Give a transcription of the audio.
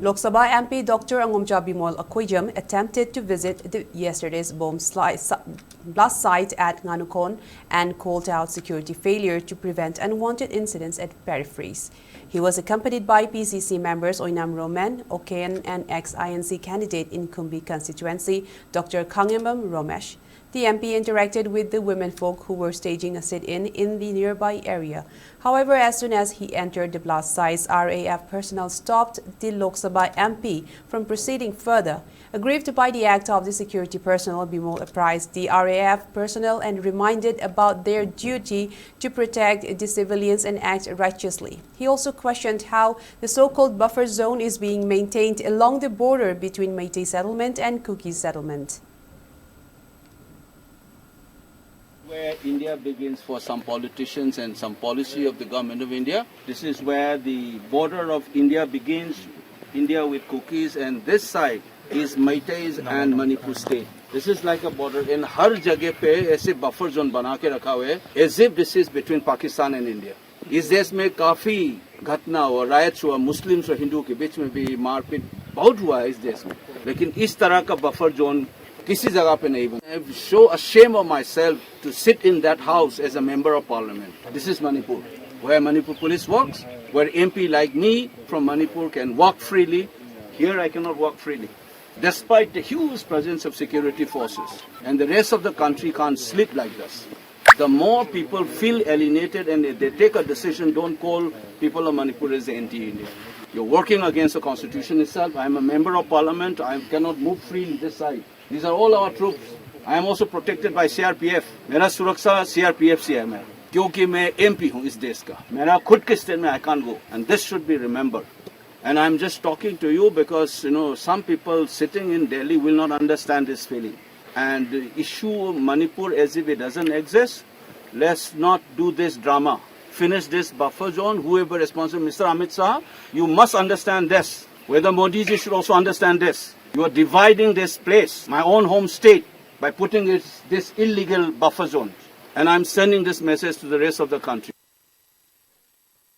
Lok Sabha MP Dr. Angomja Bimol Akoijam attempted to visit yesterday's blast site at Nganukon and called out security failure to prevent unwanted incidents at peripheries. He was accompanied by PCC members Oinam Roman, Okayan and ex-INC candidate in Kumbi constituency, Dr. Kangembam Romesh. The MP interacted with the womenfolk who were staging a sit-in in the nearby area. However, as soon as he entered the blast site, RAF personnel stopped the Lok Sabha MP from proceeding further. Aggrieved by the act of the security personnel, Bimol apprised the RAF personnel and reminded about their duty to protect the civilians and act righteously. He also questioned how the so-called buffer zone is being maintained along the border between Meitei settlement and Kuki settlement. Where India begins for some politicians and some policy of the government of India. This is where the border of India begins, India with Kukis, and this side is Meiteis and Manipur state. This is like a border. In har jagah pe aise buffer zone bana ke rakha hua hai, as if this is between Pakistan and India. इस देश में काफी घटना हुआ, rights हुआ, Muslims और हिंदू के बीच में भी मारपीट बहुत हुआ है इस देश में, लेकिन इस तरह का बफर जोन किसी जगह पे नहीं बना. I show a shame of myself to sit in that house as a member of parliament. This is Manipur, where Manipur police works, where MP like me from Manipur can walk freely. Here I cannot walk freely, despite the huge presence of security forces. And the rest of the country can't sleep like this. The more people feel alienated and they take a decision, don't call people of Manipur as anti-India. You're working against the constitution itself. I'm a member of parliament. I cannot move freely this side. These are all our troops. I am also protected by CRPF. मेरा सुरक्षा CRPF से है मैं, क्योंकि मैं MP हूँ इस देश का. मेरा खुद के स्टेट में I can't go, and this should be remembered. And I'm just talking to you because some people sitting in Delhi will not understand this feeling and issue Manipur as if it doesn't exist. Let's not do this drama. Finish this buffer zone. Whoever responsible, Mr. Amit Shah, you must understand this. Whether Modi ji should also understand this. You are dividing this place, my own home state, by putting this illegal buffer zone. And I'm sending this message to the rest of the country.